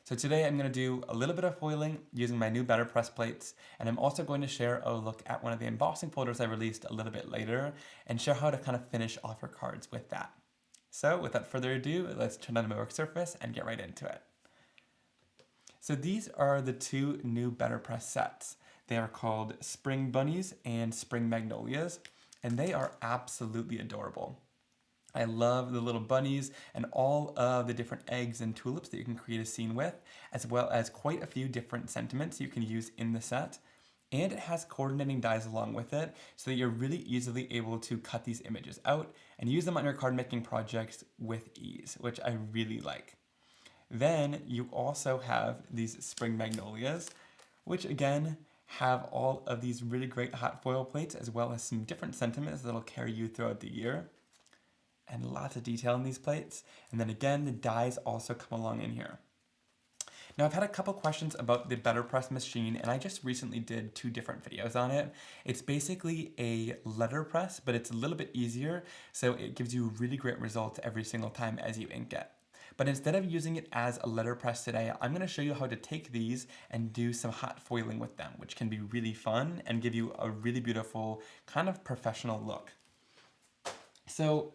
So today I'm going to do a little bit of foiling using my new Betterpress plates, and I'm also going to share a look at one of the embossing folders I released a little bit later and share how to kind of finish off your cards with that. So without further ado, let's turn on my work surface and get right into it. So these are the two new Betterpress sets. They are called Spring Bunnies and Spring Magnolias, and they are absolutely adorable. I love the little bunnies and all of the different eggs and tulips that you can create a scene with, as well as quite a few different sentiments you can use in the set. And it has coordinating dies along with it, so that you're really easily able to cut these images out and use them on your card making projects with ease, which I really like. Then you also have these Spring Magnolias, which again have all of these really great hot foil plates, as well as some different sentiments that'll carry you throughout the year. And lots of detail in these plates. And then again, the dies also come along in here. Now I've had a couple questions about the Betterpress machine, and I just recently did 2 different videos on it. It's basically a letterpress, but it's a little bit easier, so it gives you really great results every single time as you ink it. But instead of using it as a letterpress today, I'm going to show you how to take these and do some hot foiling with them, which can be really fun and give you a really beautiful kind of professional look. So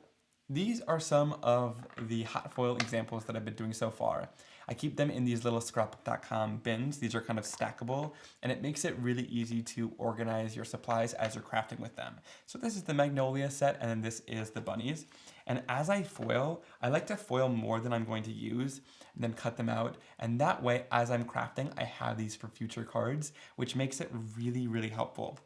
these are some of the hot foil examples that I've been doing so far. I keep them in these little scrapbook.com bins. These are kind of stackable, and it makes it really easy to organize your supplies as you're crafting with them. So this is the Magnolia set, and then this is the Bunnies. And as I foil, I like to foil more than I'm going to use, and then cut them out. And that way, as I'm crafting, I have these for future cards, which makes it really, really helpful.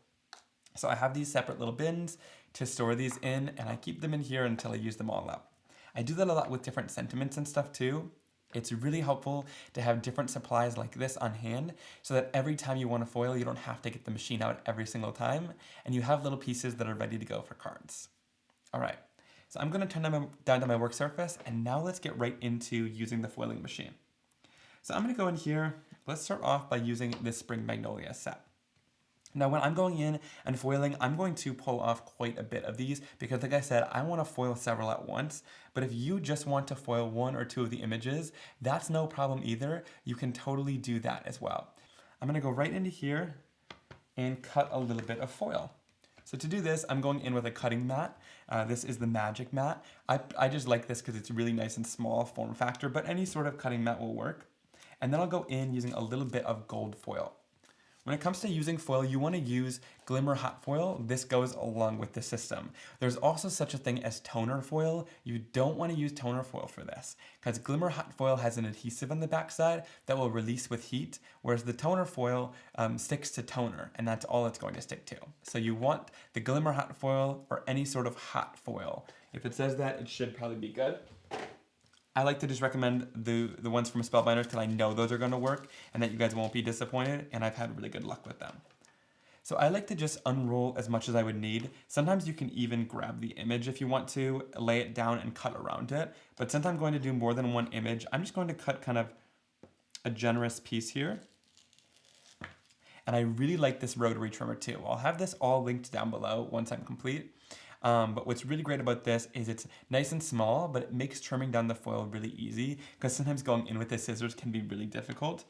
So I have these separate little bins to store these in, and I keep them in here until I use them all up. I do that a lot with different sentiments and stuff too. It's really helpful to have different supplies like this on hand, so that every time you want to foil, you don't have to get the machine out every single time, and you have little pieces that are ready to go for cards. All right, so I'm going to turn them down to my work surface, and now let's get right into using the foiling machine. So I'm going to go in here. Let's start off by using this Spring Magnolia set. Now when I'm going in and foiling, I'm going to pull off quite a bit of these because, like I said, I want to foil several at once. But if you just want to foil 1 or 2 of the images, that's no problem either. You can totally do that as well. I'm going to go right into here and cut a little bit of foil. So to do this, I'm going in with a cutting mat. This is the Magic mat. I just like this because it's really nice and small form factor, but any sort of cutting mat will work. And then I'll go in using a little bit of gold foil. When it comes to using foil, you want to use Glimmer hot foil. This goes along with the system. There's also such a thing as toner foil. You don't want to use toner foil for this because Glimmer hot foil has an adhesive on the backside that will release with heat, whereas the toner foil sticks to toner, and that's all it's going to stick to. So you want the Glimmer hot foil or any sort of hot foil. If it says that, it should probably be good. I like to just recommend the ones from Spellbinders because I know those are going to work and that you guys won't be disappointed, and I've had really good luck with them. So I like to just unroll as much as I would need. Sometimes you can even grab the image if you want to, lay it down and cut around it. But since I'm going to do more than one image, I'm just going to cut kind of a generous piece here. And I really like this rotary trimmer too. I'll have this all linked down below once I'm complete. But what's really great about this is it's nice and small, but it makes trimming down the foil really easy because sometimes going in with the scissors can be really difficult.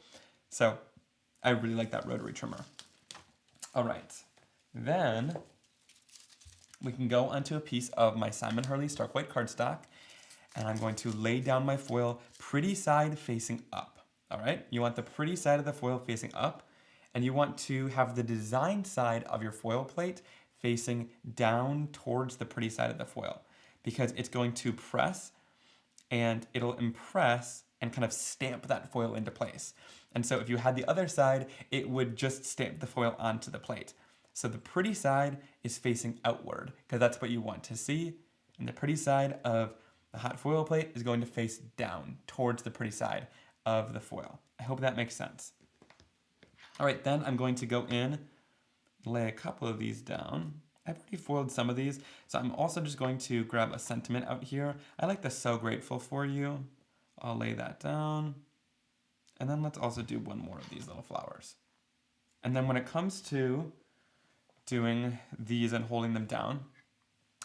So I really like that rotary trimmer. All right, then we can go onto a piece of my Simon Hurley Stark White cardstock, and I'm going to lay down my foil pretty side facing up. All right, you want the pretty side of the foil facing up, and you want to have the design side of your foil plate facing down towards the pretty side of the foil because it's going to press and it'll impress and kind of stamp that foil into place. And so if you had the other side, it would just stamp the foil onto the plate. So the pretty side is facing outward because that's what you want to see. And the pretty side of the hot foil plate is going to face down towards the pretty side of the foil. I hope that makes sense. All right, then I'm going to go in, lay a couple of these down. I've already foiled some of these, so I'm also just going to grab a sentiment out here. I like the So Grateful For You. I'll lay that down. And then let's also do one more of these little flowers. And then when it comes to doing these and holding them down,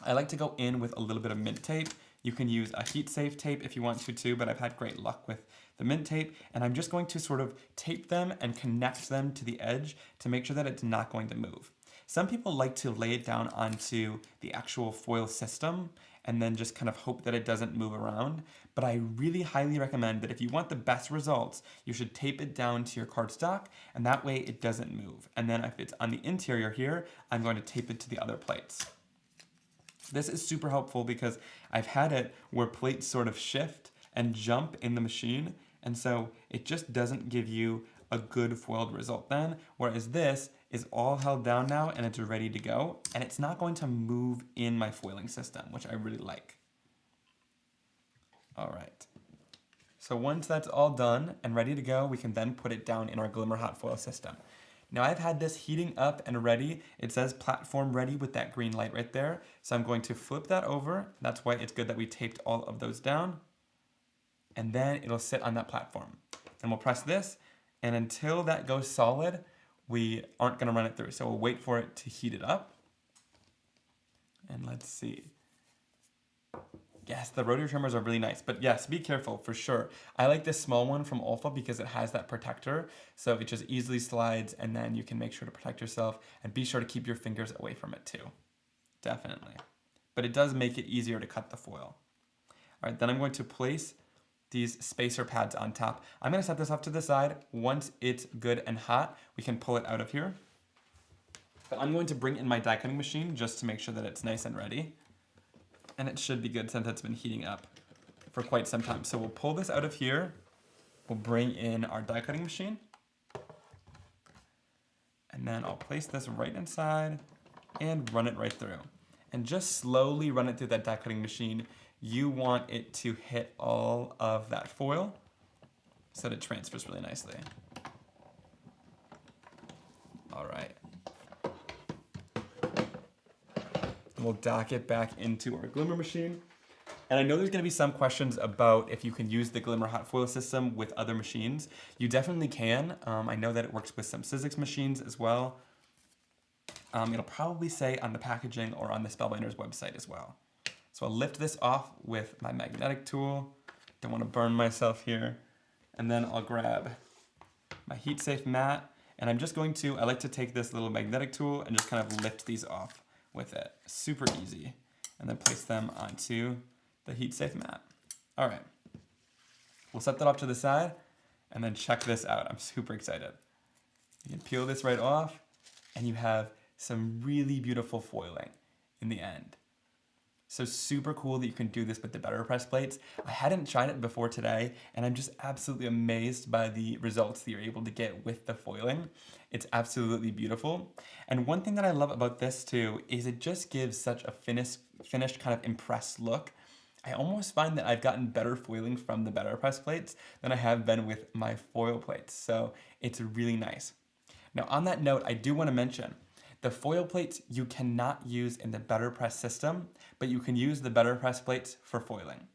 I like to go in with a little bit of mint tape You can use a heat safe tape if you want to too, but I've had great luck with the mint tape. And I'm just going to sort of tape them and connect them to the edge to make sure that it's not going to move. Some people like to lay it down onto the actual foil system and then just kind of hope that it doesn't move around. But I really highly recommend that if you want the best results, you should tape it down to your cardstock, and that way it doesn't move. And then if it's on the interior here, I'm going to tape it to the other plates. This is super helpful because I've had it where plates sort of shift and jump in the machine, and so it just doesn't give you a good foiled result then, whereas this is all held down now and it's ready to go, and it's not going to move in my foiling system, which I really like. All right. So once that's all done and ready to go, we can then put it down in our Glimmer hot foil system. Now I've had this heating up and ready. It says platform ready with that green light right there. So I'm going to flip that over. That's why it's good that we taped all of those down. And then it'll sit on that platform. And we'll press this, and until that goes solid, we aren't gonna run it through. So we'll wait for it to heat it up. And let's see. Yes, the rotary trimmers are really nice, but yes, be careful for sure. I like this small one from Olfa because it has that protector, so it just easily slides, and then you can make sure to protect yourself, and be sure to keep your fingers away from it too. Definitely. But it does make it easier to cut the foil. All right, then I'm going to place these spacer pads on top. I'm gonna set this off to the side. Once it's good and hot, we can pull it out of here. But I'm going to bring in my die cutting machine just to make sure that it's nice and ready. And it should be good since it's been heating up for quite some time. So we'll pull this out of here. We'll bring in our die cutting machine. And then I'll place this right inside and run it right through. And just slowly run it through that die cutting machine. You want it to hit all of that foil so that it transfers really nicely. All right. We'll dock it back into our Glimmer machine. And I know there's gonna be some questions about if you can use the Glimmer hot foil system with other machines. You definitely can. I know that it works with some Sizzix machines as well. It'll probably say on the packaging or on the Spellbinders website as well. So I'll lift this off with my magnetic tool. Don't wanna burn myself here. And then I'll grab my heat safe mat. And I'm just going to, I like to take this little magnetic tool and just kind of lift these off with it. Super easy. And then place them onto the heat safe mat. All right. We'll set that off to the side and then check this out. I'm super excited. You can peel this right off and you have some really beautiful foiling in the end. So super cool that you can do this with the Betterpress plates. I hadn't tried it before today, and I'm just absolutely amazed by the results that you're able to get with the foiling. It's absolutely beautiful. And one thing that I love about this too is it just gives such a finished kind of impressed look. I almost find that I've gotten better foiling from the Betterpress plates than I have been with my foil plates. So it's really nice. Now on that note, I do want to mention the foil plates you cannot use in the Betterpress system, but you can use the Betterpress plates for foiling.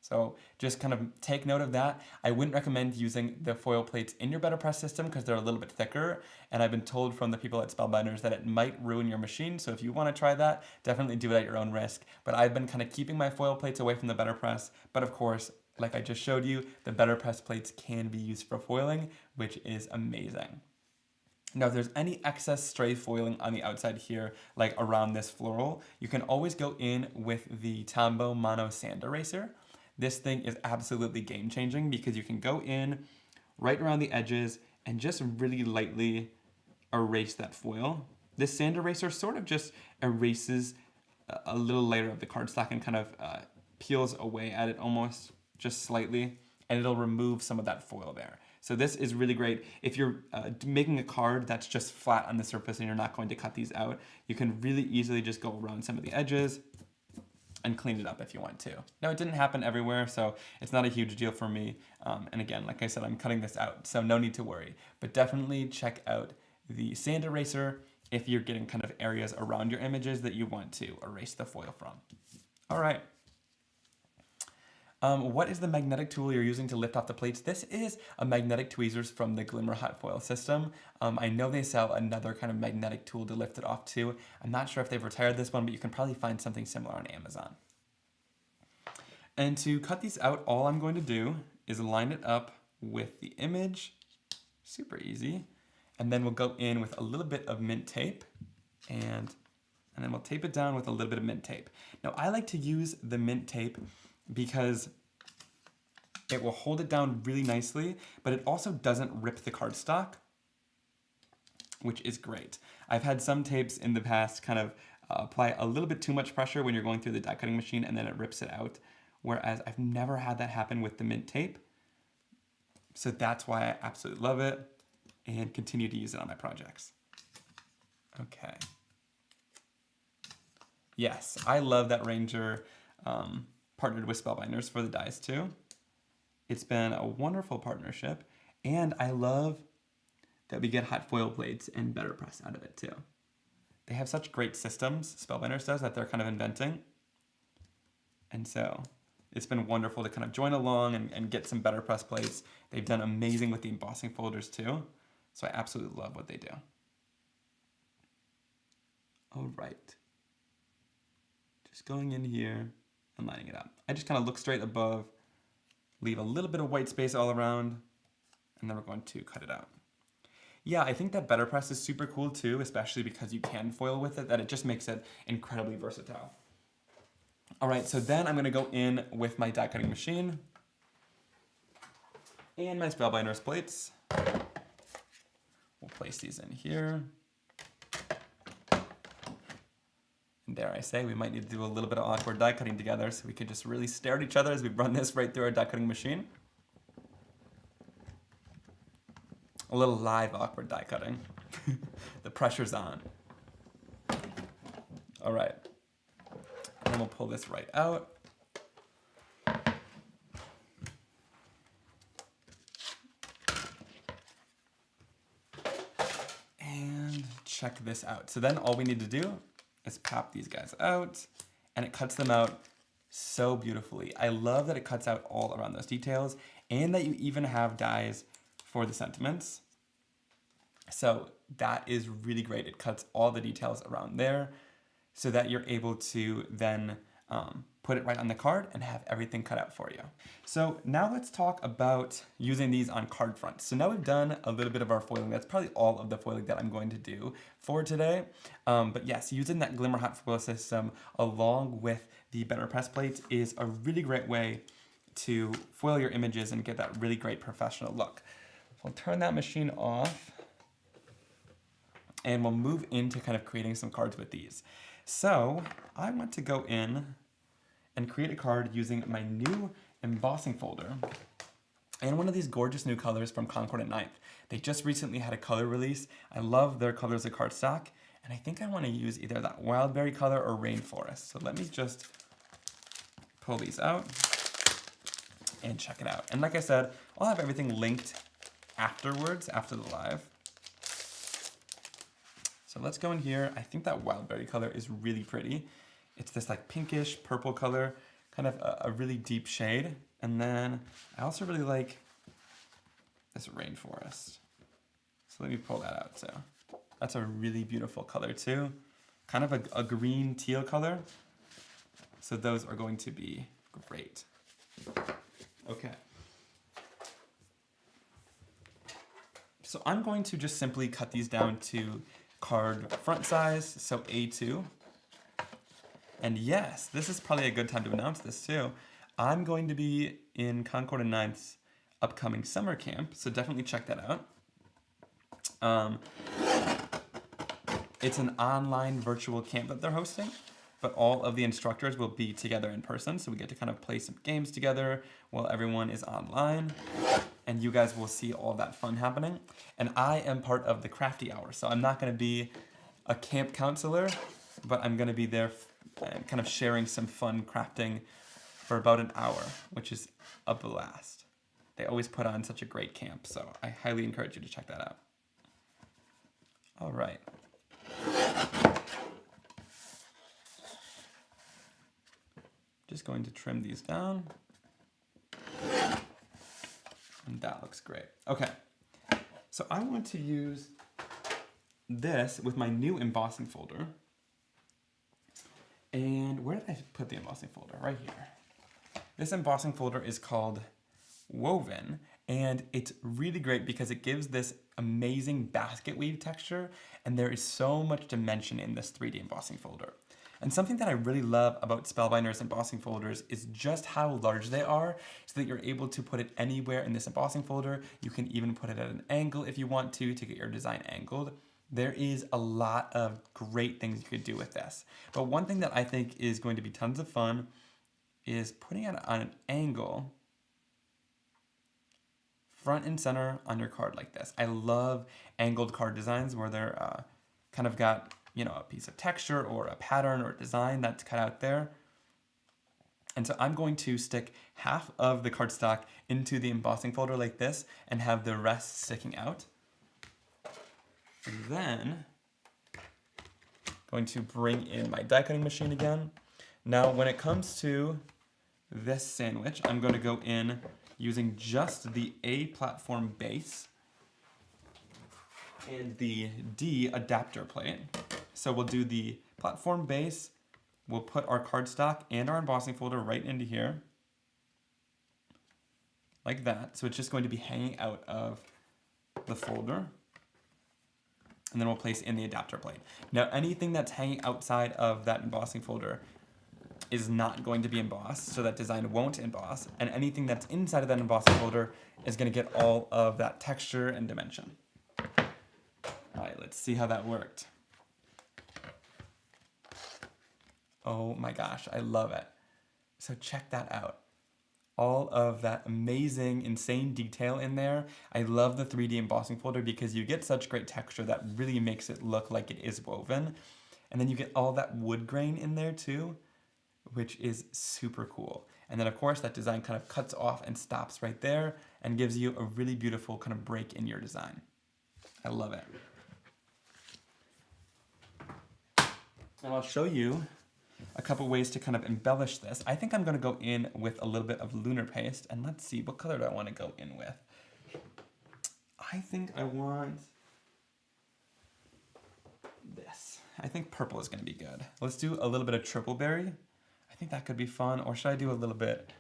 So just kind of take note of that. I wouldn't recommend using the foil plates in your Betterpress system because they're a little bit thicker, and I've been told from the people at Spellbinders that it might ruin your machine, so if you want to try that, definitely do it at your own risk. But I've been kind of keeping my foil plates away from the Betterpress, but of course, like I just showed you, the Betterpress plates can be used for foiling, which is amazing. Now, if there's any excess stray foiling on the outside here, like around this floral, you can always go in with the Tombow Mono Sand Eraser. This thing is absolutely game-changing because you can go in right around the edges and just really lightly erase that foil. This sand eraser sort of just erases a little layer of the cardstock and kind of peels away at it almost, just slightly, and it'll remove some of that foil there. So this is really great. If you're making a card that's just flat on the surface and you're not going to cut these out, you can really easily just go around some of the edges and clean it up if you want to. Now, it didn't happen everywhere, so it's not a huge deal for me. And again, like I said, I'm cutting this out, so no need to worry. But definitely check out the sand eraser if you're getting kind of areas around your images that you want to erase the foil from. All right. What is the magnetic tool you're using to lift off the plates? This is a magnetic tweezers from the Glimmer hot foil system. I know they sell another kind of magnetic tool to lift it off too. I'm not sure if they've retired this one, but you can probably find something similar on Amazon. And to cut these out, all I'm going to do is line it up with the image, super easy. And then we'll go in with a little bit of mint tape and then we'll tape it down with a little bit of mint tape. Now I like to use the mint tape because it will hold it down really nicely, but it also doesn't rip the cardstock, which is great. I've had some tapes in the past kind of apply a little bit too much pressure when you're going through the die cutting machine and then it rips it out, whereas I've never had that happen with the mint tape. So that's why I absolutely love it and continue to use it on my projects. Okay. Yes, I love that Ranger partnered with Spellbinders for the dies too. It's been a wonderful partnership, and I love that we get hot foil plates and Betterpress out of it too. They have such great systems, Spellbinders does, that they're kind of inventing. And so it's been wonderful to kind of join along and get some Betterpress plates. They've done amazing with the embossing folders too. So I absolutely love what they do. All right. Just going in here and lining it up. I just kind of look straight above, leave a little bit of white space all around, and then we're going to cut it out. Yeah, I think that Betterpress is super cool too, especially because you can foil with it, that it just makes it incredibly versatile. All right, so then I'm gonna go in with my die cutting machine and my Spellbinders plates. We'll place these in here. And dare I say, we might need to do a little bit of awkward die cutting together so we could just really stare at each other as we run this right through our die cutting machine. A little live awkward die cutting. The pressure's on. All right. And then we'll pull this right out. And check this out. So then all we need to do is pop these guys out, and it cuts them out so beautifully. I love that it cuts out all around those details, and that you even have dies for the sentiments. So that is really great. It cuts all the details around there so that you're able to then put it right on the card and have everything cut out for you. So now let's talk about using these on card fronts. So now we've done a little bit of our foiling. That's probably all of the foiling that I'm going to do for today. But yes, using that Glimmer hot foil system along with the Betterpress plates is a really great way to foil your images and get that really great professional look. We'll turn that machine off and we'll move into kind of creating some cards with these. So I want to go in and create a card using my new embossing folder and one of these gorgeous new colors from Concord and 9th. They just recently had a color release. I love their colors of cardstock, and I think I want to use either that wildberry color or rainforest. So let me just pull these out and check it out. And like I said, I'll have everything linked afterwards, after the live. So let's go in here. I think that wildberry color is really pretty. It's this like pinkish purple color, kind of a really deep shade. And then I also really like this rainforest. So let me pull that out. So that's a really beautiful color too. Kind of a green teal color. So those are going to be great. Okay. So I'm going to just simply cut these down to card front size, so A2. And yes, this is probably a good time to announce this too. I'm going to be in Concord and 9th's upcoming summer camp, so definitely check that out. It's an online virtual camp that they're hosting, but all of the instructors will be together in person, so we get to kind of play some games together while everyone is online, and you guys will see all that fun happening. And I am part of the crafty hour, so I'm not going to be a camp counselor, but I'm going to be there and kind of sharing some fun crafting for about an hour, which is a blast. They always put on such a great camp, so I highly encourage you to check that out. All right. Just going to trim these down. And that looks great. Okay, so I want to use this with my new embossing folder. And where did I put the embossing folder? Right here. This embossing folder is called Woven, and it's really great because it gives this amazing basket weave texture, and there is so much dimension in this 3D embossing folder. And something that I really love about Spellbinders embossing folders is just how large they are, so that you're able to put it anywhere in this embossing folder. You can even put it at an angle if you want to get your design angled. There is a lot of great things you could do with this. But one thing that I think is going to be tons of fun is putting it on an angle front and center on your card like this. I love angled card designs where they're kind of got, you know, a piece of texture or a pattern or a design that's cut out there. And so I'm going to stick half of the cardstock into the embossing folder like this and have the rest sticking out. And then going to bring in my die cutting machine again. Now when it comes to this sandwich, I'm going to go in using just the A platform base and the D adapter plate. So we'll do the platform base, we'll put our cardstock and our embossing folder right into here, like that. So it's just going to be hanging out of the folder. And then we'll place in the adapter plate. Now anything that's hanging outside of that embossing folder is not going to be embossed, so that design won't emboss, and anything that's inside of that embossing folder is going to get all of that texture and dimension. All right, let's see how that worked. Oh my gosh, I love it. So check that out. All of that amazing, insane detail in there. I love the 3D embossing folder because you get such great texture that really makes it look like it is woven. And then you get all that wood grain in there too, which is super cool. And then of course that design kind of cuts off and stops right there and gives you a really beautiful kind of break in your design. I love it. And I'll show you a couple ways to kind of embellish this. I think I'm going to go in with a little bit of Lunar paste, and let's see, what color do I want to go in with? I think I want this. I think purple is going to be good. Let's do a little bit of triple berry. I think that could be fun. Or should I do a little bit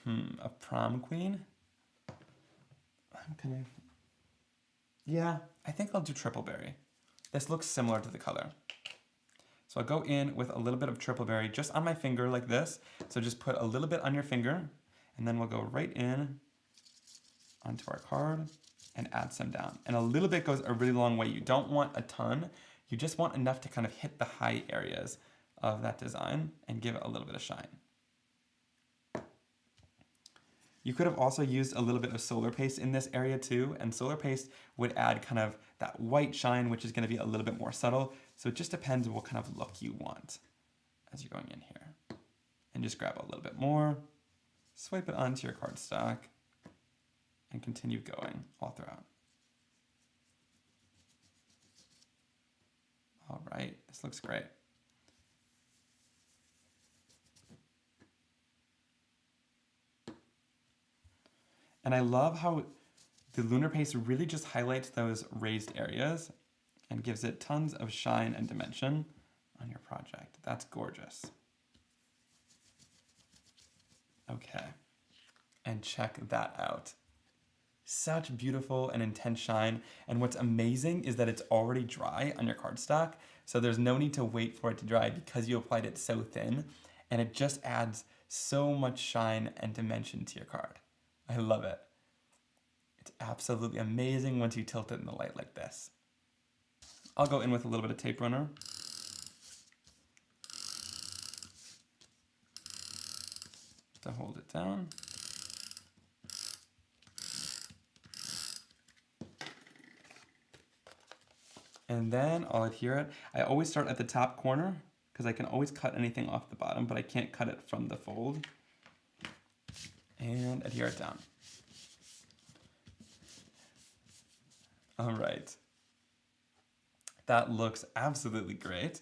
of prom queen? Yeah, I think I'll do triple berry. This looks similar to the color. So I'll go in with a little bit of triple berry just on my finger like this. So just put a little bit on your finger, and then we'll go right in onto our card and add some down. And a little bit goes a really long way. You don't want a ton. You just want enough to kind of hit the high areas of that design and give it a little bit of shine. You could have also used a little bit of solar paste in this area too, and solar paste would add kind of that white shine, which is going to be a little bit more subtle. So it just depends on what kind of look you want as you're going in here. And just grab a little bit more, swipe it onto your cardstock, and continue going all throughout. All right, this looks great. And I love how the Lunar paste really just highlights those raised areas and gives it tons of shine and dimension on your project. That's gorgeous. Okay, and check that out. Such beautiful and intense shine. And what's amazing is that it's already dry on your cardstock, so there's no need to wait for it to dry because you applied it so thin, and it just adds so much shine and dimension to your card. I love it. It's absolutely amazing once you tilt it in the light like this. I'll go in with a little bit of tape runner. To hold it down. And then I'll adhere it. I always start at the top corner because I can always cut anything off the bottom, but I can't cut it from the fold. And adhere it down. All right. That looks absolutely great.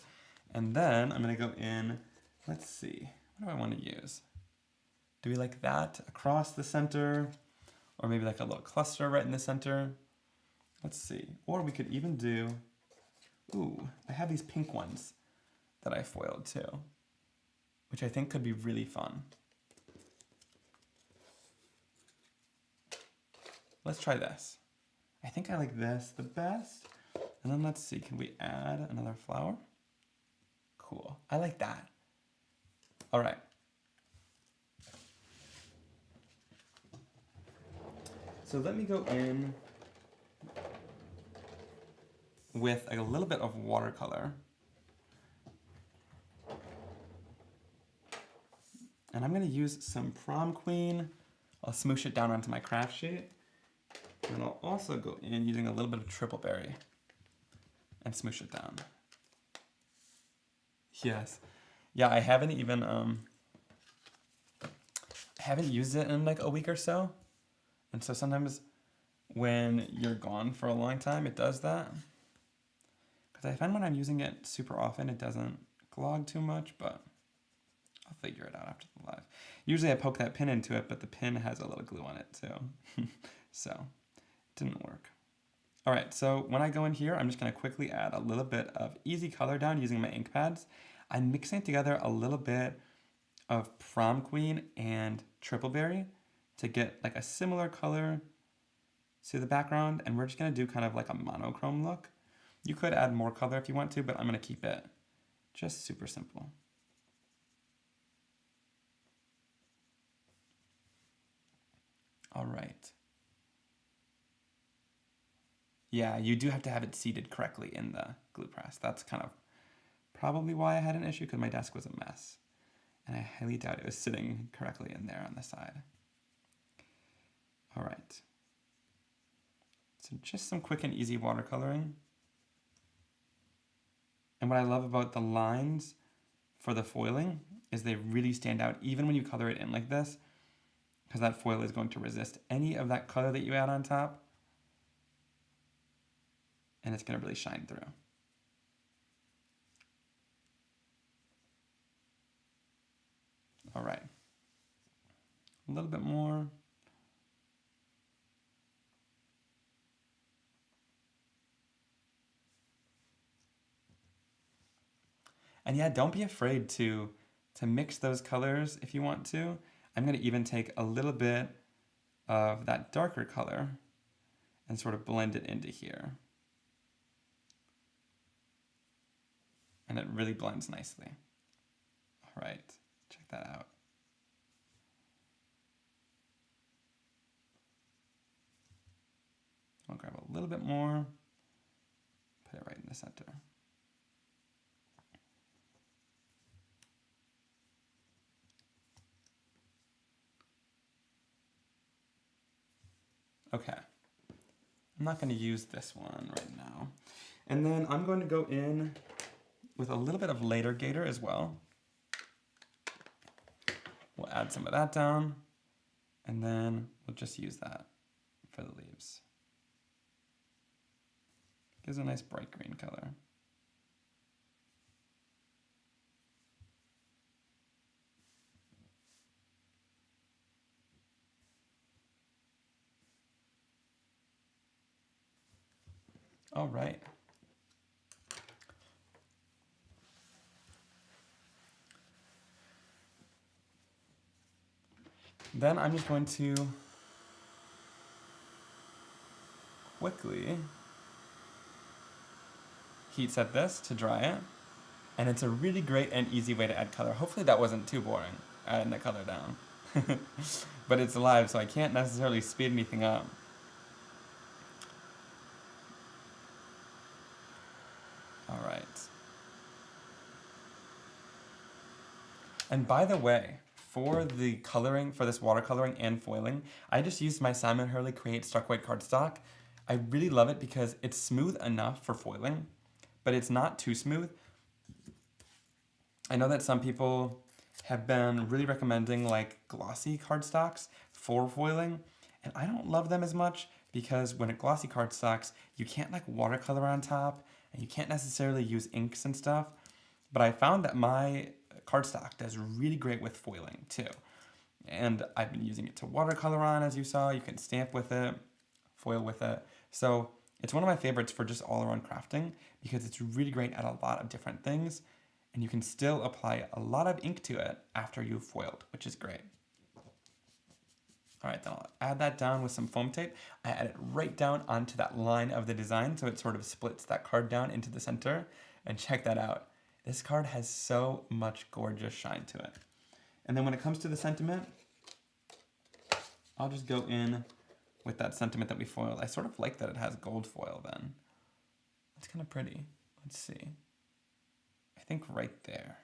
And then I'm gonna go in, let's see, what do I want to use? Do we like that across the center? Or maybe like a little cluster right in the center? Let's see. Or we could even do, ooh, I have these pink ones that I foiled too, which I think could be really fun. let's try this. I think I like this the best. And then let's see, can we add another flower? Cool, I like that. All right. So let me go in with a little bit of watercolor. And I'm gonna use some Prom Queen. I'll smoosh it down onto my craft sheet. And I'll also go in using a little bit of Triple Berry and smoosh it down. Yes. Yeah, I haven't even, haven't used it in like a week or so. And so sometimes when you're gone for a long time, it does that. Because I find when I'm using it super often, it doesn't clog too much, but I'll figure it out after the live. Usually I poke that pin into it, but the pin has a little glue on it too. So it didn't work. All right, so when I go in here, I'm just gonna quickly add a little bit of easy color down using my ink pads. I'm mixing together a little bit of Prom Queen and Triple Berry to get like a similar color to the background, and we're just gonna do kind of like a monochrome look. You could add more color if you want to, but I'm gonna keep it just super simple. All right. Yeah, you do have to have it seated correctly in the glue press. That's kind of probably why I had an issue, because my desk was a mess. And I highly doubt it was sitting correctly in there on the side. All right. So just some quick and easy watercoloring. And what I love about the lines for the foiling is they really stand out even when you color it in like this, because that foil is going to resist any of that color that you add on top. And it's going to really shine through. All right. A little bit more. And yeah, don't be afraid to mix those colors if you want to. I'm going to even take a little bit of that darker color and sort of blend it into here. And it really blends nicely. All right, check that out. I'll grab a little bit more, put it right in the center. Okay, I'm not going to use this one right now. And then I'm going to go in with a little bit of Later Gator as well. We'll add some of that down, and then we'll just use that for the leaves. Gives a nice bright green color. All right. Then I'm just going to quickly heat set this to dry it. And it's a really great and easy way to add color. Hopefully that wasn't too boring, adding the color down. But it's live, so I can't necessarily speed anything up. All right. And by the way, for the coloring, for this watercoloring and foiling, I just used my Simon Hurley Create Stark White cardstock. I really love it because it's smooth enough for foiling, but it's not too smooth. I know that some people have been really recommending like glossy cardstocks for foiling, and I don't love them as much because when it glossy cardstocks, you can't like watercolor on top, and you can't necessarily use inks and stuff. But I found that my cardstock does really great with foiling too. And I've been using it to watercolor on, as you saw. You can stamp with it, foil with it. So it's one of my favorites for just all around crafting because it's really great at a lot of different things. And you can still apply a lot of ink to it after you've foiled, which is great. All right, then I'll add that down with some foam tape. I add it right down onto that line of the design so it sort of splits that card down into the center. And check that out. This card has so much gorgeous shine to it. And then when it comes to the sentiment, I'll just go in with that sentiment that we foiled. I sort of like that it has gold foil then. It's kind of pretty. Let's see. I think right there.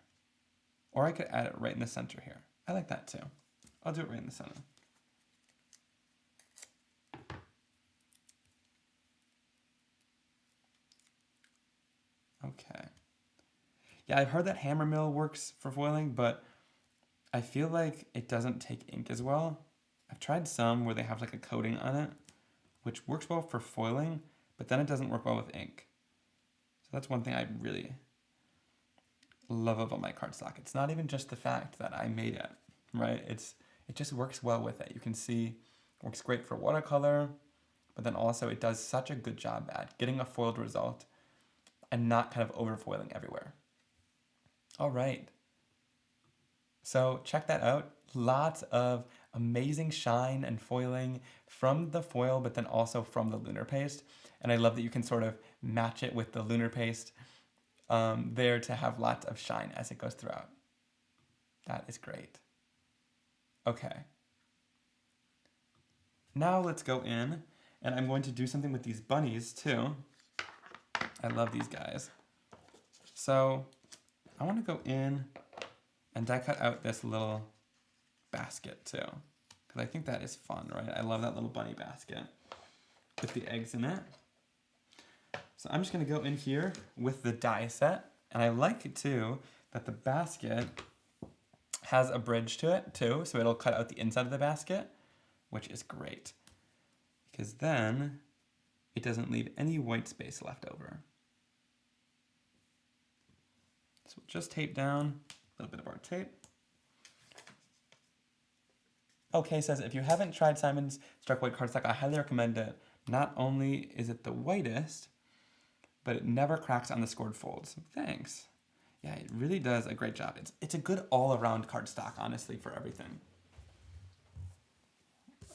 Or I could add it right in the center here. I like that too. I'll do it right in the center. Okay. Yeah, I've heard that hammer mill works for foiling, but I feel like it doesn't take ink as well. I've tried some where they have like a coating on it, which works well for foiling, but then it doesn't work well with ink. So that's one thing I really love about my cardstock. It's not even just the fact that I made it, right? It just works well with it. You can see it works great for watercolor, but then also it does such a good job at getting a foiled result and not kind of over foiling everywhere. All right. So check that out. Lots of amazing shine and foiling from the foil, but then also from the Lunar paste. And I love that you can sort of match it with the Lunar paste there to have lots of shine as it goes throughout. That is great. Okay. Now let's go in, and I'm going to do something with these bunnies too. I love these guys. So I want to go in and die cut out this little basket too, because I think that is fun, right? I love that little bunny basket with the eggs in it. So I'm just going to go in here with the die set, and I like it too that the basket has a bridge to it too, so it'll cut out the inside of the basket, which is great, because then it doesn't leave any white space left over. So we'll just tape down a little bit of our tape. Okay, says, if you haven't tried Simon's Struck White cardstock, I highly recommend it. Not only is it the whitest, but it never cracks on the scored folds. Thanks. Yeah, it really does a great job. It's a good all-around cardstock, honestly, for everything.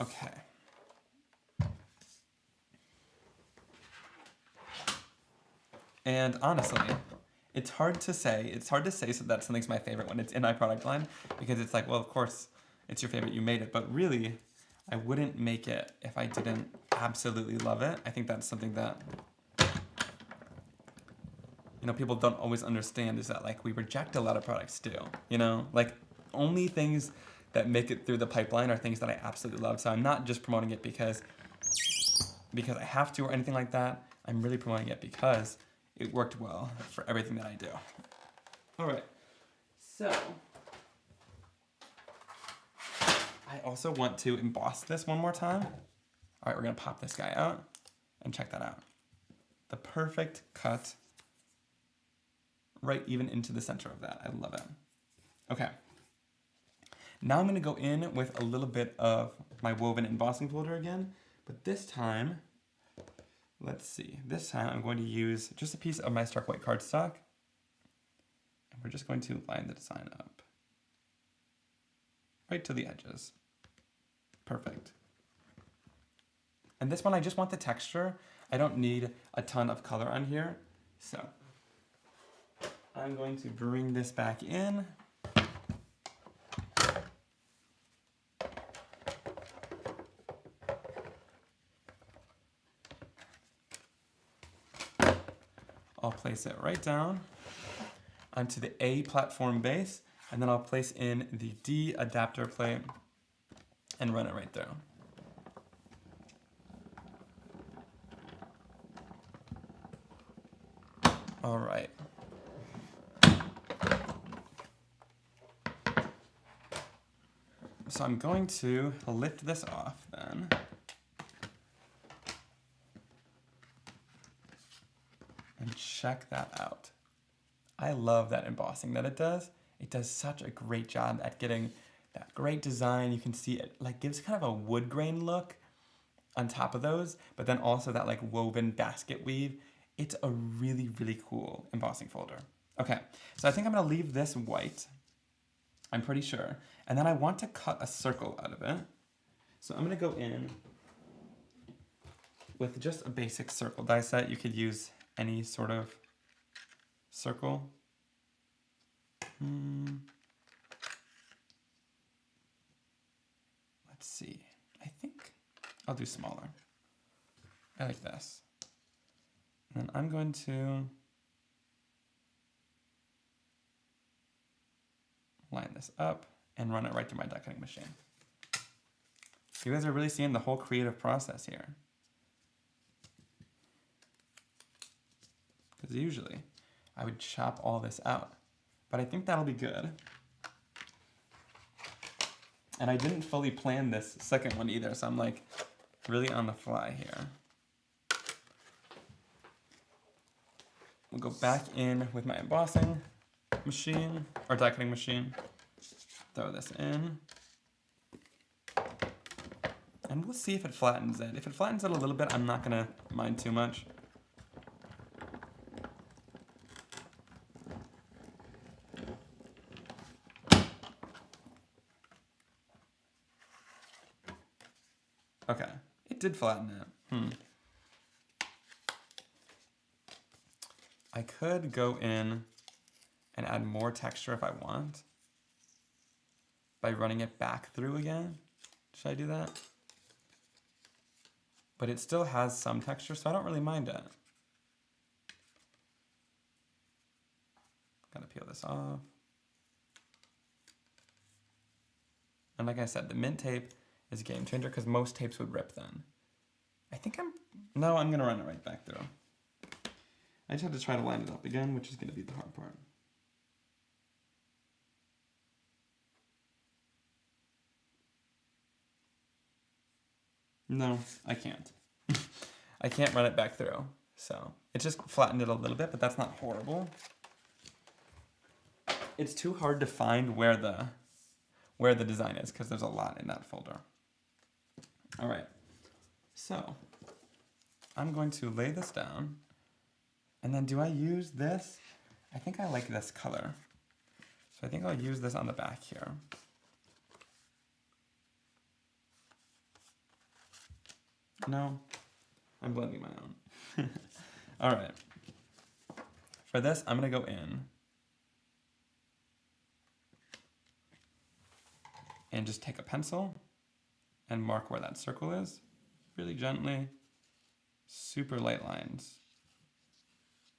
Okay. And honestly, it's hard to say so that something's my favorite when it's in my product line, because it's like, well, of course, it's your favorite, you made it, but really, I wouldn't make it if I didn't absolutely love it. I think that's something that, people don't always understand, is that like we reject a lot of products too, like only things that make it through the pipeline are things that I absolutely love. So I'm not just promoting it because I have to or anything like that. I'm really promoting it because it worked well for everything that I do. All right, so I also want to emboss this one more time. All right, we're gonna pop this guy out and check that out. The perfect cut right even into the center of that. I love it. Okay. Now I'm gonna go in with a little bit of my woven embossing folder again, but this time, let's see. This time I'm going to use just a piece of my Struck White cardstock, and we're just going to line the design up right to the edges. Perfect. And this one, I just want the texture. I don't need a ton of color on here. So I'm going to bring this back in. I'll place it right down onto the A platform base, and then I'll place in the D adapter plate and run it right there. All right. So I'm going to lift this off then. And check that out. I love that embossing that it does. It does such a great job at getting that great design. You can see it like gives kind of a wood grain look on top of those, but then also that like woven basket weave. It's a really, really cool embossing folder. Okay, so I think I'm gonna leave this white, I'm pretty sure. And then I want to cut a circle out of it. So I'm gonna go in with just a basic circle die set. You could use any sort of circle. Let's see, I think I'll do smaller. I like this. And then I'm going to line this up and run it right through my die cutting machine. You guys are really seeing the whole creative process here. Because usually I would chop all this out, but I think that'll be good. And I didn't fully plan this second one either, so I'm like really on the fly here. We'll go back in with my embossing machine, or die cutting machine. Throw this in. And we'll see if it flattens it. If it flattens it a little bit, I'm not gonna mind too much. Okay, it did flatten it. I could go in and add more texture if I want by running it back through again. Should I do that? But it still has some texture, so I don't really mind it. Gotta peel this off. And like I said, the mint tape is a game changer because most tapes would rip then. I'm gonna run it right back through. I just have to try to line it up again, which is gonna be the hard part. No, I can't. I can't run it back through. So it just flattened it a little bit, but that's not horrible. It's too hard to find where the design is because there's a lot in that folder. All right, so I'm going to lay this down. And then do I use this? I think I like this color. So I think I'll use this on the back here. No, I'm blending my own. All right. For this, I'm gonna go in and just take a pencil and mark where that circle is, really gently, super light lines,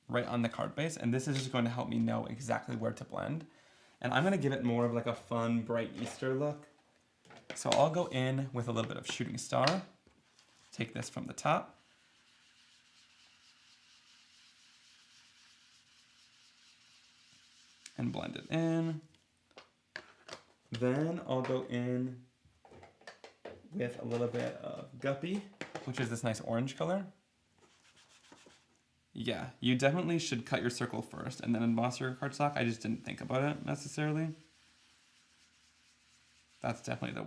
right on the card base. And this is just going to help me know exactly where to blend. And I'm gonna give it more of like a fun, bright Easter look. So I'll go in with a little bit of shooting star, take this from the top, and blend it in. Then I'll go in with a little bit of guppy, which is this nice orange color. Yeah, you definitely should cut your circle first and then emboss your cardstock. I just didn't think about it necessarily. That's definitely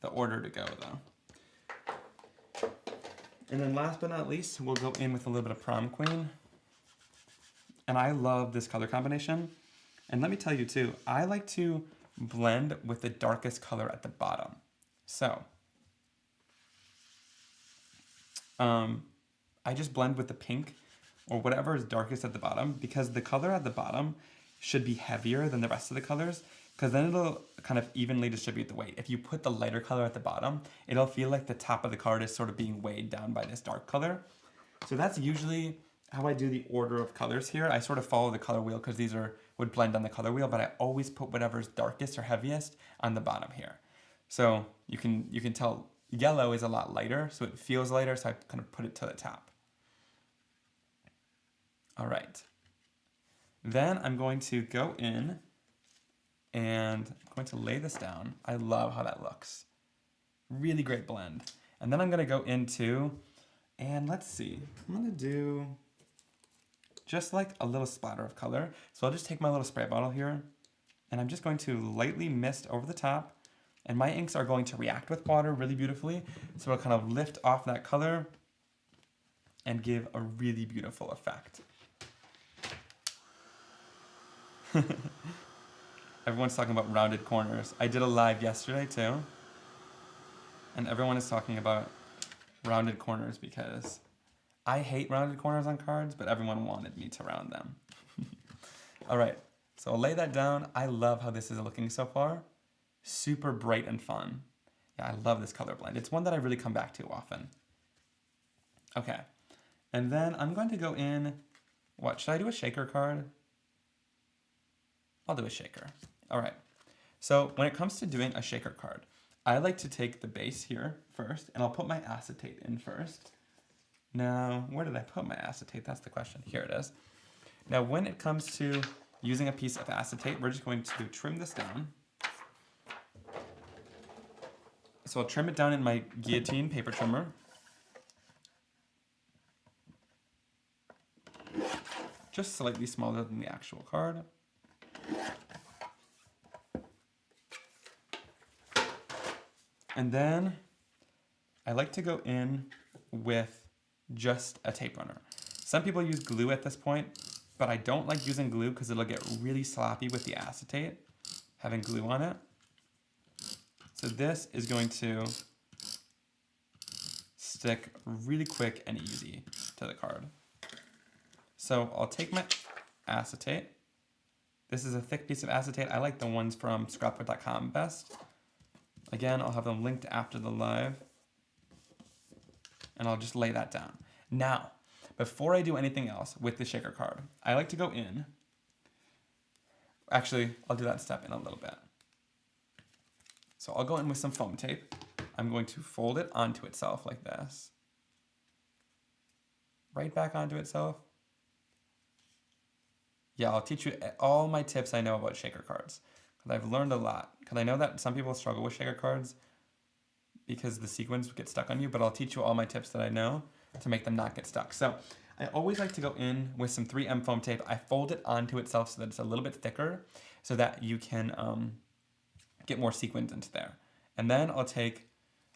the order to go though. And then last but not least, we'll go in with a little bit of Prom Queen. And I love this color combination. And let me tell you too, I like to blend with the darkest color at the bottom. So, I just blend with the pink or whatever is darkest at the bottom because the color at the bottom should be heavier than the rest of the colors because then it'll kind of evenly distribute the weight. If you put the lighter color at the bottom, it'll feel like the top of the card is sort of being weighed down by this dark color. So that's usually how I do the order of colors here. I sort of follow the color wheel because these would blend on the color wheel, but I always put whatever's darkest or heaviest on the bottom here. So you can tell yellow is a lot lighter, so it feels lighter, so I kind of put it to the top. All right. Then I'm going to go in and I'm going to lay this down. I love how that looks. Really great blend. And then I'm gonna go into, and let's see, I'm gonna do just like a little splatter of color. So I'll just take my little spray bottle here and I'm just going to lightly mist over the top, and my inks are going to react with water really beautifully. So it'll kind of lift off that color and give a really beautiful effect. Everyone's talking about rounded corners. I did a live yesterday too. And everyone is talking about rounded corners because I hate rounded corners on cards, but everyone wanted me to round them. All right, so I'll lay that down. I love how this is looking so far. Super bright and fun. Yeah, I love this color blend. It's one that I really come back to often. Okay, and then I'm going to go in, what, should I do a shaker card? I'll do a shaker. All right, so when it comes to doing a shaker card, I like to take the base here first, and I'll put my acetate in first. Now, where did I put my acetate? That's the question. Here it is. Now, when it comes to using a piece of acetate, we're just going to trim this down. So I'll trim it down in my guillotine paper trimmer. Just slightly smaller than the actual card. And then I like to go in with just a tape runner. Some people use glue at this point, but I don't like using glue because it'll get really sloppy with the acetate, having glue on it. So this is going to stick really quick and easy to the card. So I'll take my acetate. This is a thick piece of acetate. I like the ones from scrapbook.com best. Again, I'll have them linked after the live. And I'll just lay that down. Now, before I do anything else with the shaker card, I like to go in. Actually, I'll do that step in a little bit. So I'll go in with some foam tape. I'm going to fold it onto itself like this. Right back onto itself. Yeah, I'll teach you all my tips I know about shaker cards. Because I've learned a lot. Because I know that some people struggle with shaker cards because the sequins get stuck on you, but I'll teach you all my tips that I know to make them not get stuck. So I always like to go in with some 3M foam tape. I fold it onto itself so that it's a little bit thicker so that you can get more sequins into there. And then I'll take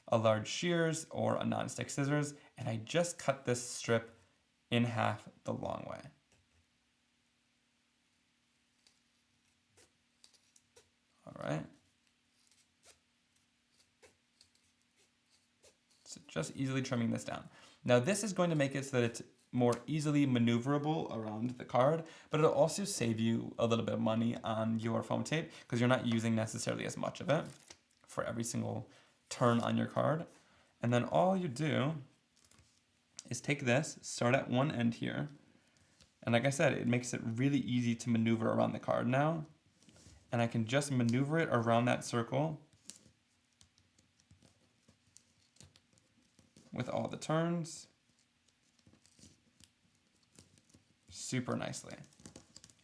a large shears or a non-stick scissors and I just cut this strip in half the long way. All right. So just easily trimming this down. Now this is going to make it so that it's more easily maneuverable around the card, but it'll also save you a little bit of money on your foam tape because you're not using necessarily as much of it for every single turn on your card. And then all you do is take this, start at one end here, and like I said, it makes it really easy to maneuver around the card now. And I can just maneuver it around that circle with all the turns super nicely.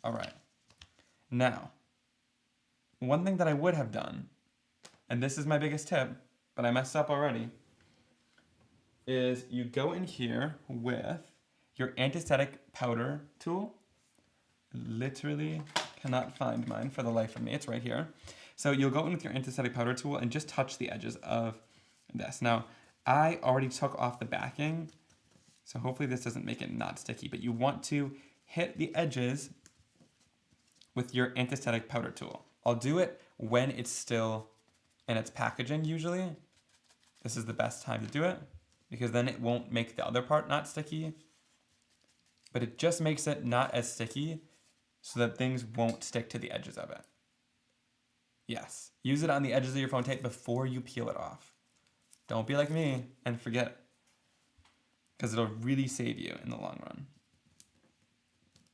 All right. Now, one thing that I would have done, and this is my biggest tip, but I messed up already, is you go in here with your anti-static powder tool. Literally cannot find mine for the life of me. It's right here. So you'll go in with your anti-static powder tool and just touch the edges of this. Now, I already took off the backing, so hopefully this doesn't make it not sticky, but you want to hit the edges with your anti-static powder tool. I'll do it when it's still in its packaging usually. This is the best time to do it because then it won't make the other part not sticky, but it just makes it not as sticky so that things won't stick to the edges of it. Yes, use it on the edges of your foam tape before you peel it off. Don't be like me and forget, because it'll really save you in the long run.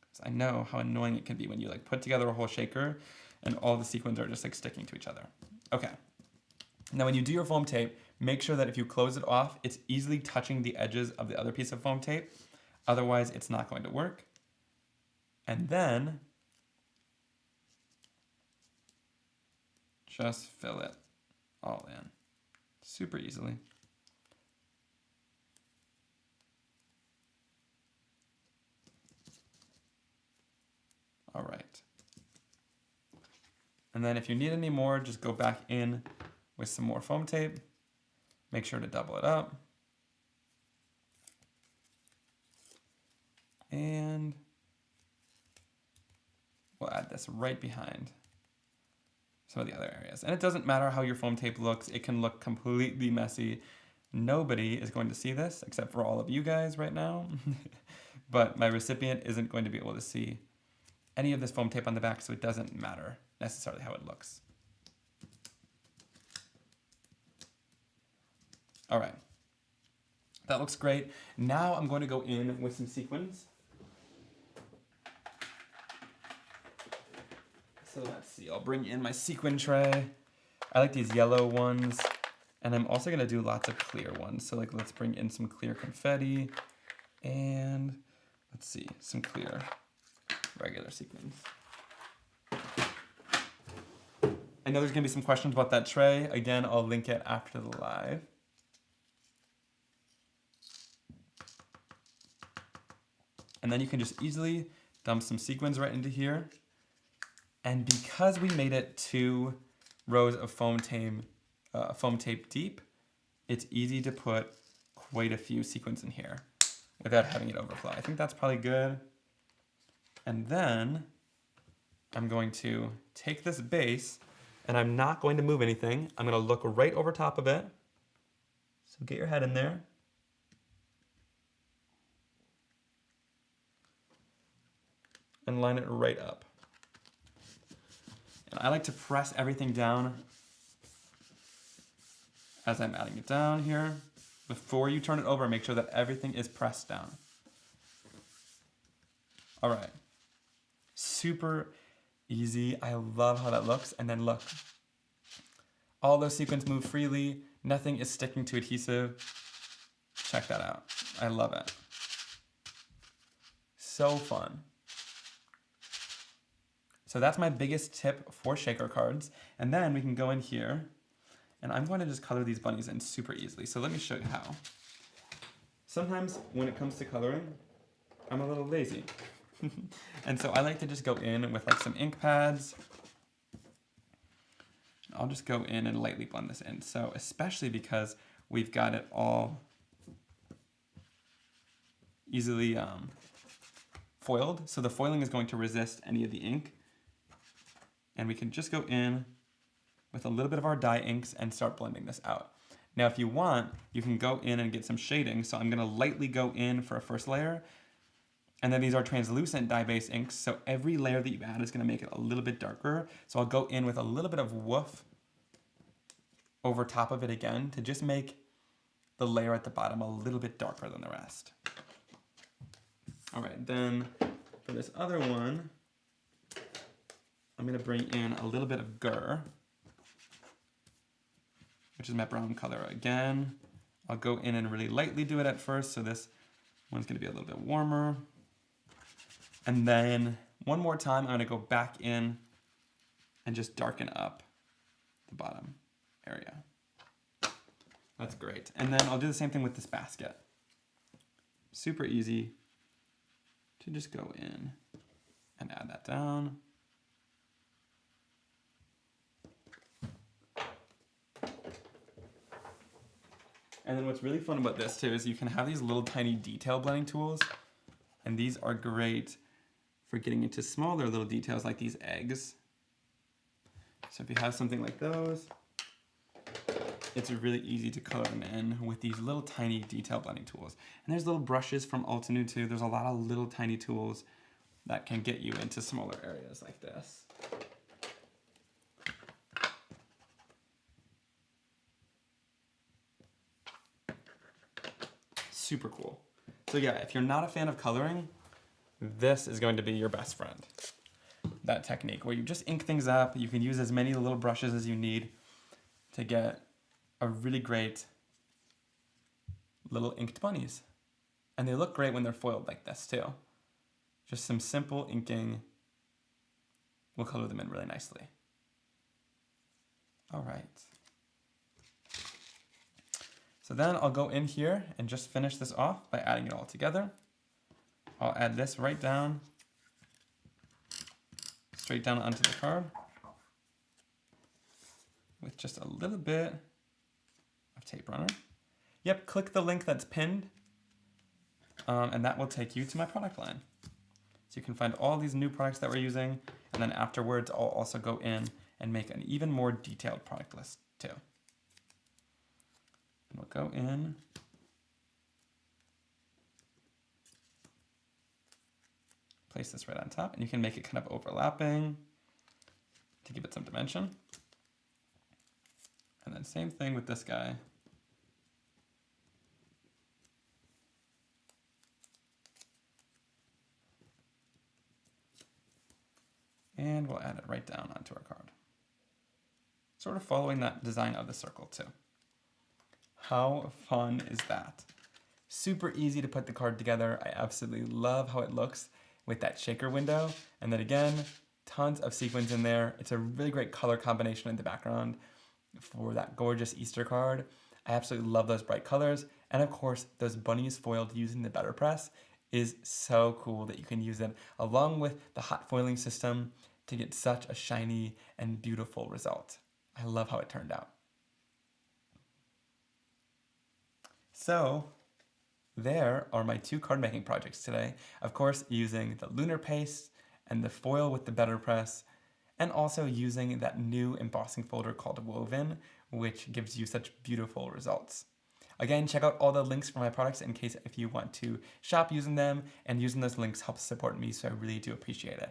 Because I know how annoying it can be when you like put together a whole shaker and all the sequins are just like sticking to each other. Okay. Now when you do your foam tape, make sure that if you close it off, it's easily touching the edges of the other piece of foam tape. Otherwise, it's not going to work. And then just fill it all in super easily. All right. And then if you need any more, just go back in with some more foam tape. Make sure to double it up. And we'll add this right behind some of the other areas. And it doesn't matter how your foam tape looks. It can look completely messy. Nobody is going to see this except for all of you guys right now. But my recipient isn't going to be able to see any of this foam tape on the back, so it doesn't matter necessarily how it looks. All right, that looks great. Now I'm going to go in with some sequins. So let's see, I'll bring in my sequin tray. I like these yellow ones, and I'm also gonna do lots of clear ones. So like, let's bring in some clear confetti, and let's see, some clear regular sequins. I know there's gonna be some questions about that tray. Again, I'll link it after the live. And then you can just easily dump some sequins right into here. And because we made it 2 rows of foam tape deep, it's easy to put quite a few sequins in here without having it overflow. I think that's probably good. And then I'm going to take this base, and I'm not going to move anything. I'm going to look right over top of it. So get your head in there. And line it right up. And I like to press everything down as I'm adding it down here. Before you turn it over, make sure that everything is pressed down. All right, super easy. I love how that looks. And then look, all those sequins move freely. Nothing is sticking to adhesive. Check that out. I love it. So fun. So that's my biggest tip for shaker cards. And then we can go in here, and I'm going to just color these bunnies in super easily. So let me show you how. Sometimes when it comes to coloring, I'm a little lazy. And so I like to just go in with like some ink pads. I'll just go in and lightly blend this in. So especially because we've got it all easily foiled. So the foiling is going to resist any of the ink. And we can just go in with a little bit of our dye inks and start blending this out. Now, if you want, you can go in and get some shading. So I'm gonna lightly go in for a first layer. And then these are translucent dye-based inks. So every layer that you add is gonna make it a little bit darker. So I'll go in with a little bit of woof over top of it again to just make the layer at the bottom a little bit darker than the rest. All right, then for this other one, I'm gonna bring in a little bit of Gur, which is my brown color again. I'll go in and really lightly do it at first, so this one's gonna be a little bit warmer. And then one more time, I'm gonna go back in and just darken up the bottom area. That's great. And then I'll do the same thing with this basket. Super easy to just go in and add that down. And then what's really fun about this too is you can have these little tiny detail blending tools, and these are great for getting into smaller little details like these eggs. So if you have something like those, it's really easy to color them in with these little tiny detail blending tools. And there's little brushes from Altenew too. There's a lot of little tiny tools that can get you into smaller areas like this. Super cool. So yeah, if you're not a fan of coloring, this is going to be your best friend. That technique where you just ink things up. You can use as many little brushes as you need to get a really great little inked bunnies. And they look great when they're foiled like this too. Just some simple inking will color them in really nicely. All right. So then I'll go in here and just finish this off by adding it all together. I'll add this right down, straight down onto the card with just a little bit of tape runner. Yep, click the link that's pinned, and that will take you to my product line. So you can find all these new products that we're using, and then afterwards I'll also go in and make an even more detailed product list too. And we'll go in, place this right on top, and you can make it kind of overlapping to give it some dimension. And then same thing with this guy. And we'll add it right down onto our card. Sort of following that design of the circle too. How fun is that? Super easy to put the card together. I absolutely love how it looks with that shaker window. And then again, tons of sequins in there. It's a really great color combination in the background for that gorgeous Easter card. I absolutely love those bright colors. And of course, those bunnies foiled using the Betterpress is so cool that you can use it along with the hot foiling system to get such a shiny and beautiful result. I love how it turned out. So there are my 2 card making projects today. Of course, using the Lunar paste and the foil with the Betterpress, and also using that new embossing folder called Woven, which gives you such beautiful results. Again, check out all the links for my products in case if you want to shop using them, and using those links helps support me, so I really do appreciate it.